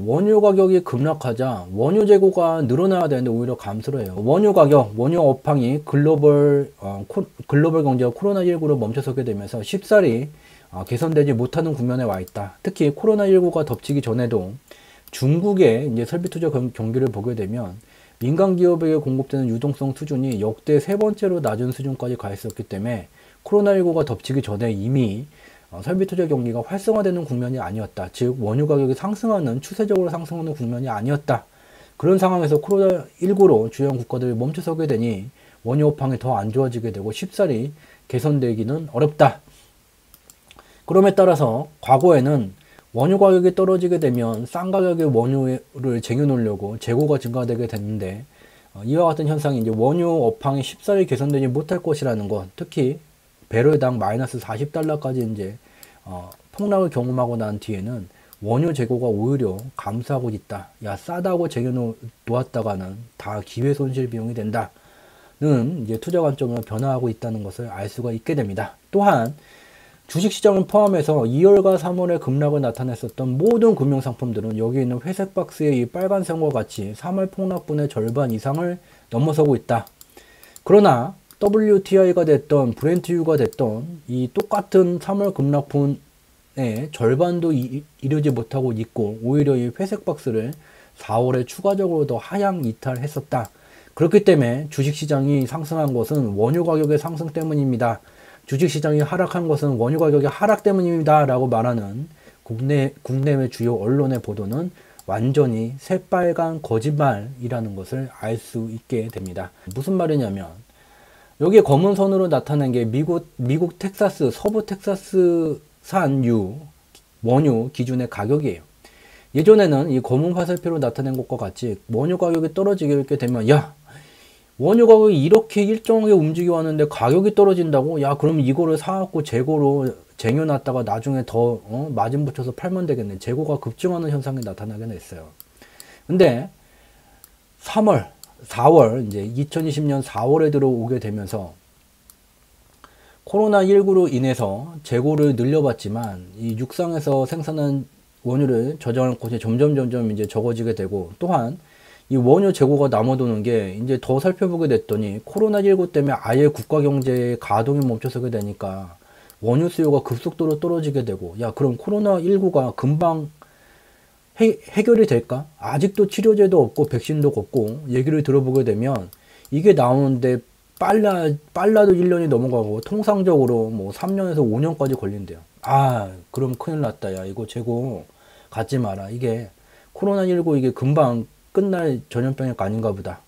원유 가격이 급락하자 원유 재고가 늘어나야 되는데 오히려 감소를 해요. 원유 가격, 원유 업황이 글로벌 경제가 코로나19로 멈춰서게 되면서 쉽사리 개선되지 못하는 국면에 와 있다. 특히 코로나19가 덮치기 전에도 중국의 이제 설비 투자 경기를 보게 되면 민간 기업에게 공급되는 유동성 수준이 역대 세 번째로 낮은 수준까지 가 있었기 때문에 코로나19가 덮치기 전에 이미 설비 투자 경기가 활성화되는 국면이 아니었다. 즉 원유 가격이 상승하는 추세적으로 상승하는 국면이 아니었다. 그런 상황에서 코로나19로 주요한 국가들이 멈춰서게 되니 원유 업황이 더 안 좋아지게 되고 쉽사리 개선되기는 어렵다. 그럼에 따라서 과거에는 원유 가격이 떨어지게 되면 싼 가격의 원유를 쟁여놓으려고 재고가 증가되게 됐는데 이와 같은 현상이 이제 원유 업황이 쉽사리 개선되지 못할 것이라는 것, 특히 배럴당 마이너스 40달러까지 이제 폭락을 경험하고 난 뒤에는 원유 재고가 오히려 감소하고 있다. 야, 싸다고 쟁여놓았다가는 다 기회 손실 비용이 된다는 이제 투자 관점으로 변화하고 있다는 것을 알 수가 있게 됩니다. 또한 주식시장을 포함해서 2월과 3월에 급락을 나타냈었던 모든 금융상품들은 여기 있는 회색 박스의 이 빨간색과 같이 3월 폭락분의 절반 이상을 넘어서고 있다. 그러나 WTI가 됐던 브렌트유가 됐던 이 똑같은 3월 급락분의 절반도 이르지 못하고 있고 오히려 이 회색 박스를 4월에 추가적으로 더 하향 이탈했었다. 그렇기 때문에 주식시장이 상승한 것은 원유 가격의 상승 때문입니다. 주식시장이 하락한 것은 원유 가격의 하락 때문입니다. 라고 말하는 국내외 주요 언론의 보도는 완전히 새빨간 거짓말이라는 것을 알 수 있게 됩니다. 무슨 말이냐면 여기에 검은 선으로 나타난 게 미국 텍사스, 서부 텍사스산 원유 기준의 가격이에요. 예전에는 이 검은 화살표로 나타낸 것과 같이 원유 가격이 떨어지게 되면 야, 원유 가격이 이렇게 일정하게 움직여 왔는데 가격이 떨어진다고? 야, 그럼 이거를 사갖고 재고로 쟁여놨다가 나중에 더 마진 붙여서 팔면 되겠네. 재고가 급증하는 현상이 나타나게 됐어요. 근데 4월 이제 2020년 4월에 들어오게 되면서 코로나19로 인해서 재고를 늘려봤지만 이 육상에서 생산한 원유를 저장할 곳이 점점 이제 적어지게 되고 또한 이 원유 재고가 남아도는 게 이제 더 살펴보게 됐더니 코로나19 때문에 아예 국가 경제의 가동이 멈춰서게 되니까 원유 수요가 급속도로 떨어지게 되고 야, 그럼 코로나19가 금방 해결이 될까? 아직도 치료제도 없고 백신도 없고 얘기를 들어보게 되면 이게 나오는데 빨라도 1년이 넘어가고 통상적으로 뭐 3년에서 5년까지 걸린대요. 아, 그럼 큰일 났다. 야, 이거 재고 갖지 마라. 이게 코로나19 이게 금방 끝날 전염병이 아닌가 보다.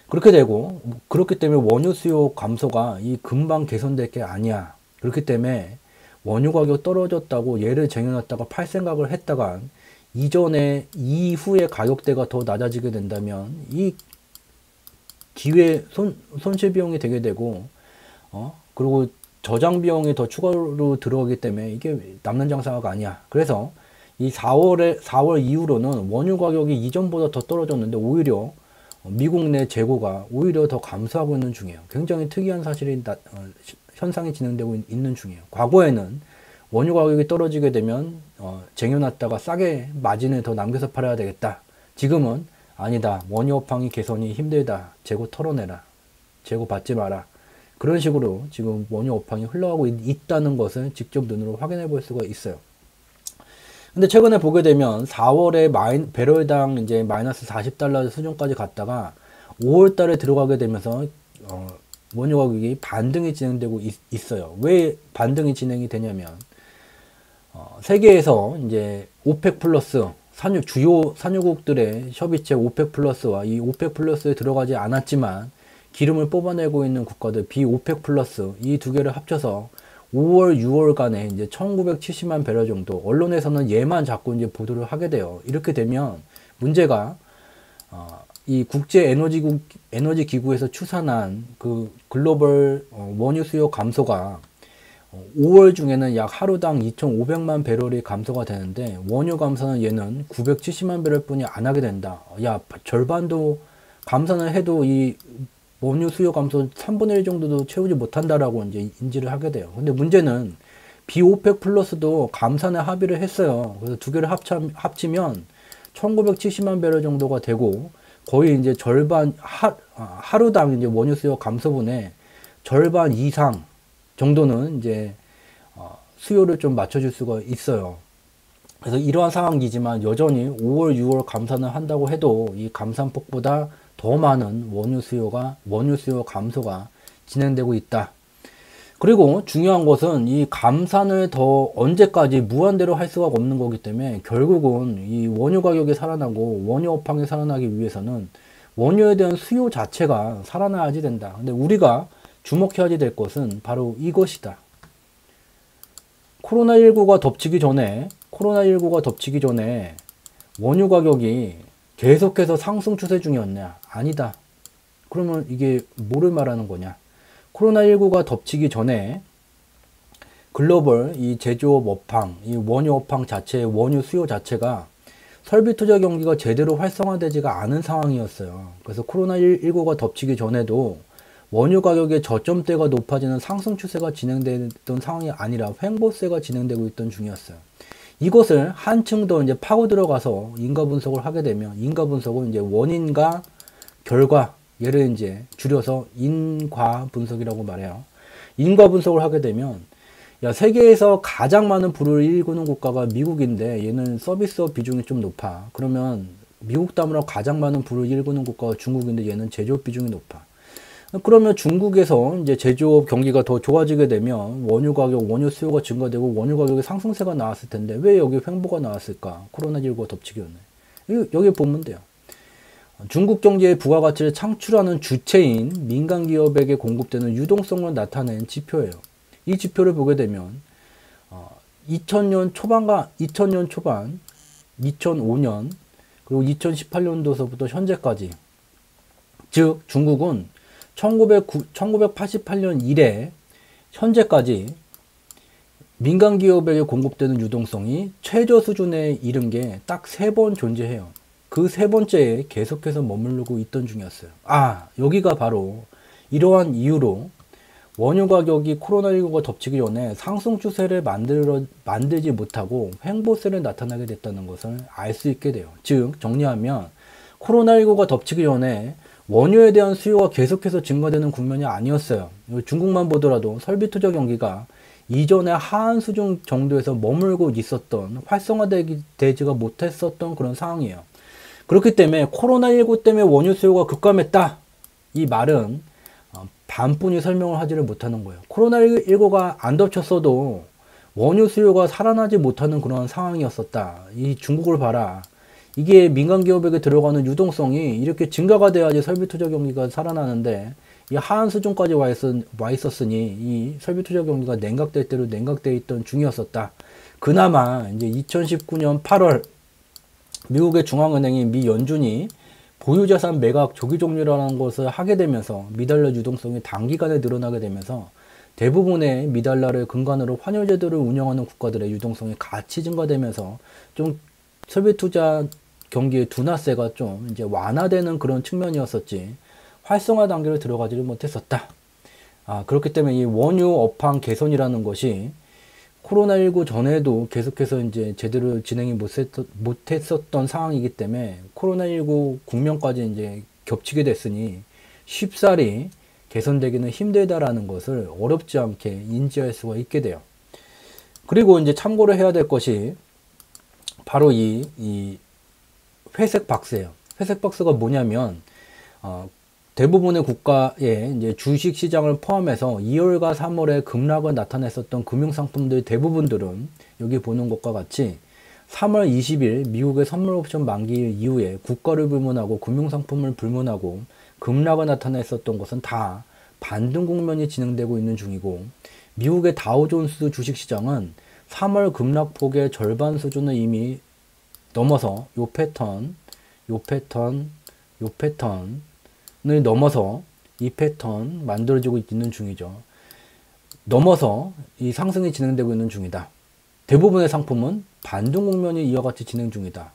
그렇게 되고 그렇기 때문에 원유 수요 감소가 이 금방 개선될 게 아니야. 그렇기 때문에 원유 가격 떨어졌다고 얘를 쟁여놨다가 팔 생각을 했다가 이후에 가격대가 더 낮아지게 된다면 이 기회 손실 비용이 되게 되고 그리고 저장 비용이 더 추가로 들어오기 때문에 이게 남는 장사가 아니야. 그래서 이 4월 이후로는 원유 가격이 이전보다 더 떨어졌는데 오히려 미국 내 재고가 오히려 더 감소하고 있는 중이에요. 굉장히 특이한 현상이 진행되고 있는 중이에요. 과거에는 원유 가격이 떨어지게 되면 쟁여놨다가 싸게 마진을 더 남겨서 팔아야 되겠다. 지금은 아니다. 원유 업황이 개선이 힘들다. 재고 털어내라. 재고 받지 마라. 그런 식으로 지금 원유 업황이 흘러가고 있다는 것을 직접 눈으로 확인해 볼 수가 있어요. 근데 최근에 보게 되면 4월에 배럴당 이제 마이너스 40달러 수준까지 갔다가 5월 달에 들어가게 되면서 원유 가격이 반등이 진행되고 있어요. 왜 반등이 진행이 되냐면 세계에서 이제 오펙 플러스 주요 산유국들의 협의체 오펙 플러스와 이 오펙 플러스에 들어가지 않았지만 기름을 뽑아내고 있는 국가들 비오펙 플러스 이 두 개를 합쳐서 5월, 6월간에 이제 1970만 배럴 정도, 언론에서는 얘만 자꾸 이제 보도를 하게 돼요. 이렇게 되면 문제가 이 국제 에너지 기구에서 추산한 그 글로벌 원유 수요 감소가 5월 중에는 약 하루당 2,500만 배럴이 감소가 되는데 원유 감소는 얘는 970만 배럴 뿐이 안 하게 된다. 야, 절반도 감소는 해도 이 원유 수요 감소 3분의 1 정도도 채우지 못한다라고 이제 인지를 하게 돼요. 근데 문제는 비오펙 플러스도 감산에 합의를 했어요. 그래서 두 개를 합치면 1970만 배럴 정도가 되고, 거의 이제 절반, 하루당 이제 원유 수요 감소분의 절반 이상 정도는 이제 수요를 좀 맞춰줄 수가 있어요. 그래서 이러한 상황이지만 여전히 5월, 6월 감산을 한다고 해도 이 감산폭보다 더 많은 원유 수요 감소가 진행되고 있다. 그리고 중요한 것은 이 감산을 더 언제까지 무한대로 할 수가 없는 거기 때문에 결국은 이 원유 가격이 살아나고 원유 업황이 살아나기 위해서는 원유에 대한 수요 자체가 살아나야지 된다. 근데 우리가 주목해야 될 것은 바로 이것이다. 코로나19가 덮치기 전에 원유 가격이 계속해서 상승 추세 중이었냐? 아니다. 그러면 이게 뭐를 말하는 거냐? 코로나19가 덮치기 전에 글로벌 이 제조업 업황, 이 원유 업황 자체의 원유 수요 자체가 설비 투자 경기가 제대로 활성화되지가 않은 상황이었어요. 그래서 코로나19가 덮치기 전에도 원유 가격의 저점대가 높아지는 상승 추세가 진행되던 상황이 아니라 횡보세가 진행되고 있던 중이었어요. 이것을 한층 더 이제 파고 들어가서 인과 분석을 하게 되면, 인과 분석은 이제 원인과 결과, 얘를 이제 줄여서 인과 분석이라고 말해요. 인과 분석을 하게 되면, 야, 세계에서 가장 많은 부를 일구는 국가가 미국인데 얘는 서비스업 비중이 좀 높아. 그러면 미국 다음으로 가장 많은 부를 일구는 국가가 중국인데 얘는 제조업 비중이 높아. 그러면 중국에서 이제 제조업 경기가 더 좋아지게 되면 원유 가격, 원유 수요가 증가되고 원유 가격의 상승세가 나왔을 텐데 왜 여기 횡보가 나왔을까? 코로나19가 덮치기 전에. 여기 보면 돼요. 중국 경제의 부가가치를 창출하는 주체인 민간 기업에게 공급되는 유동성을 나타낸 지표예요. 이 지표를 보게 되면 2000년 초반, 2005년 그리고 2018년도서부터 현재까지, 즉 중국은 1988년 이래 현재까지 민간 기업에게 공급되는 유동성이 최저 수준에 이른 게 딱 3번 존재해요. 그 3번째에 계속해서 머무르고 있던 중이었어요. 여기가 바로 이러한 이유로 원유 가격이 코로나19가 덮치기 전에 상승 추세를 만들지 못하고 횡보세를 나타나게 됐다는 것을 알 수 있게 돼요. 즉 정리하면 코로나19가 덮치기 전에 원유에 대한 수요가 계속해서 증가되는 국면이 아니었어요. 중국만 보더라도 설비 투자 경기가 이전에 하한 수준 정도에서 머물고 있었던, 활성화되지가 못했었던 그런 상황이에요. 그렇기 때문에 코로나19 때문에 원유 수요가 급감했다, 이 말은 반뿐이 설명을 하지를 못하는 거예요. 코로나19가 안 덮쳤어도 원유 수요가 살아나지 못하는 그런 상황이었었다. 이 중국을 봐라. 이게 민간 기업에게 들어가는 유동성이 이렇게 증가가 돼야지 설비 투자 경기가 살아나는데 이 하한 수준까지 와 있었으니 이 설비 투자 경기가 냉각될 대로 냉각되어 있던 중이었었다. 그나마 이제 2019년 8월 미국의 중앙은행인 미 연준이 보유자산 매각 조기 종료라는 것을 하게 되면서 미달러 유동성이 단기간에 늘어나게 되면서 대부분의 미달러를 근간으로 환율 제도를 운영하는 국가들의 유동성이 같이 증가되면서 좀 설비 투자 경기의 둔화세가 좀 이제 완화되는 그런 측면이었었지 활성화 단계로 들어가지를 못했었다. 그렇기 때문에 이 원유 업황 개선이라는 것이 코로나19 전에도 계속해서 이제 제대로 진행이 못했었던 상황이기 때문에 코로나19 국면까지 이제 겹치게 됐으니 쉽사리 개선되기는 힘들다라는 것을 어렵지 않게 인지할 수가 있게 돼요. 그리고 이제 참고를 해야 될 것이 바로 이 회색 박스예요. 회색 박스가 뭐냐면 대부분의 국가의 이제 주식 시장을 포함해서 2월과 3월에 급락을 나타냈었던 금융상품들 대부분들은 여기 보는 것과 같이 3월 20일 미국의 선물 옵션 만기일 이후에 국가를 불문하고 금융상품을 불문하고 급락을 나타냈었던 것은 다 반등 국면이 진행되고 있는 중이고, 미국의 다우존스 주식시장은 3월 급락폭의 절반 수준을 이미 넘어서 요 패턴을 넘어서 이 패턴 만들어지고 있는 중이죠. 넘어서 이 상승이 진행되고 있는 중이다. 대부분의 상품은 반등 국면이 이와 같이 진행 중이다.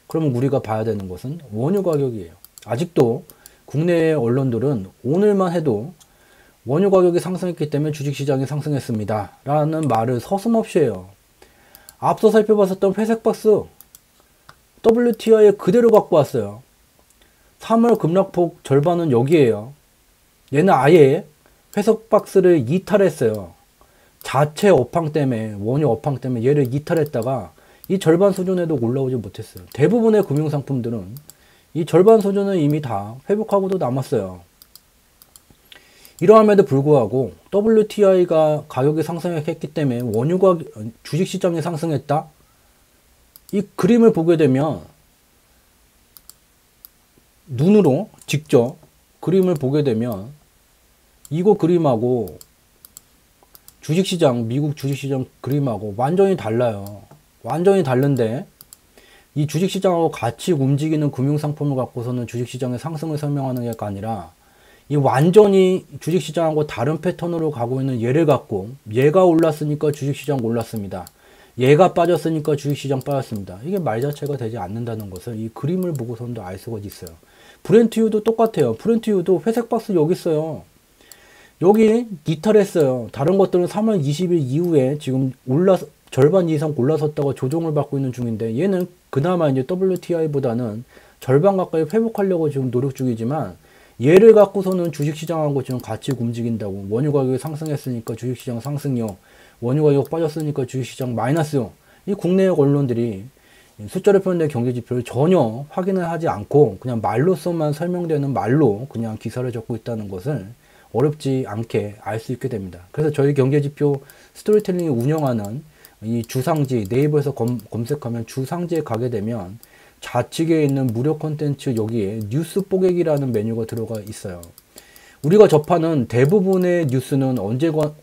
그러면 우리가 봐야 되는 것은 원유 가격이에요. 아직도 국내의 언론들은 오늘만 해도 원유 가격이 상승했기 때문에 주식시장이 상승했습니다 라는 말을 서슴없이 해요. 앞서 살펴봤었던 회색 박스 WTI 그대로 갖고 왔어요. 3월 급락폭 절반은 여기에요. 얘는 아예 회색 박스를 이탈했어요. 자체 업황 때문에, 원유 업황 때문에 얘를 이탈했다가 이 절반 수준에도 올라오지 못했어요. 대부분의 금융상품들은 이 절반 수준은 이미 다 회복하고도 남았어요. 이러함에도 불구하고 WTI가 가격이 상승했기 때문에 원유가 주식시장이 상승했다? 이 그림을 보게 되면 눈으로 직접 그림을 보게 되면 이거 그림하고 주식시장, 미국 주식시장 그림하고 완전히 달라요. 완전히 다른데 이 주식시장하고 같이 움직이는 금융상품을 갖고서는 주식시장의 상승을 설명하는 게 아니라 이 완전히 주식시장하고 다른 패턴으로 가고 있는 얘를 갖고 얘가 올랐으니까 주식시장 올랐습니다. 얘가 빠졌으니까 주식시장 빠졌습니다. 이게 말 자체가 되지 않는다는 것을 이 그림을 보고서는 알 수가 있어요. 브렌트유도 똑같아요. 브렌트유도 회색 박스 여기 있어요. 여기 이탈했어요. 다른 것들은 3월 20일 이후에 지금 절반 이상 올라섰다가 조정을 받고 있는 중인데 얘는 그나마 이제 WTI보다는 절반 가까이 회복하려고 지금 노력 중이지만 얘를 갖고서는 주식시장하고 지금 같이 움직인다고. 원유 가격이 상승했으니까 주식시장 상승이요. 원유 가격 빠졌으니까 주식시장 마이너스요. 이 국내 언론들이 숫자로 표현된 경제지표를 전혀 확인을 하지 않고 그냥 말로서만 설명되는 말로 그냥 기사를 적고 있다는 것을 어렵지 않게 알 수 있게 됩니다. 그래서 저희 경제지표 스토리텔링이 운영하는 이 주상지, 네이버에서 검색하면 주상지에 가게 되면 좌측에 있는 무료 콘텐츠 여기에 뉴스 뽀개기라는 메뉴가 들어가 있어요. 우리가 접하는 대부분의 뉴스는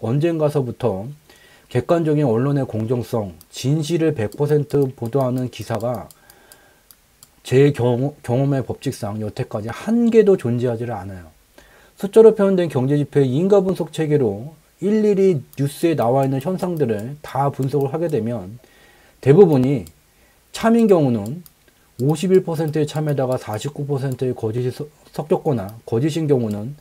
언젠가서부터 객관적인 언론의 공정성, 진실을 100% 보도하는 기사가 제 경험의 법칙상 여태까지 한 개도 존재하지를 않아요. 숫자로 표현된 경제지표의 인가 분석 체계로 일일이 뉴스에 나와 있는 현상들을 다 분석을 하게 되면 대부분이 참인 경우는 51%의 참에다가 49%의 거짓이 섞였거나 거짓인 경우는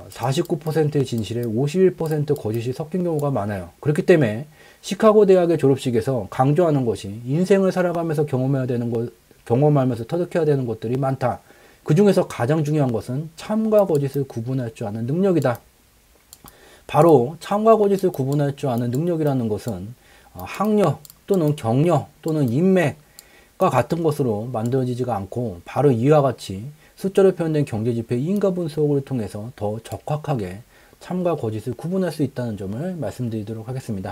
49%의 진실에 51% 거짓이 섞인 경우가 많아요. 그렇기 때문에 시카고 대학의 졸업식에서 강조하는 것이 인생을 살아가면서 경험하면서 터득해야 되는 것들이 많다. 그 중에서 가장 중요한 것은 참과 거짓을 구분할 줄 아는 능력이다. 바로 참과 거짓을 구분할 줄 아는 능력이라는 것은 학력 또는 경력 또는 인맥과 같은 것으로 만들어지지가 않고 바로 이와 같이 숫자로 표현된 경제지표의 인가 분석을 통해서 더 적확하게 참과 거짓을 구분할 수 있다는 점을 말씀드리도록 하겠습니다.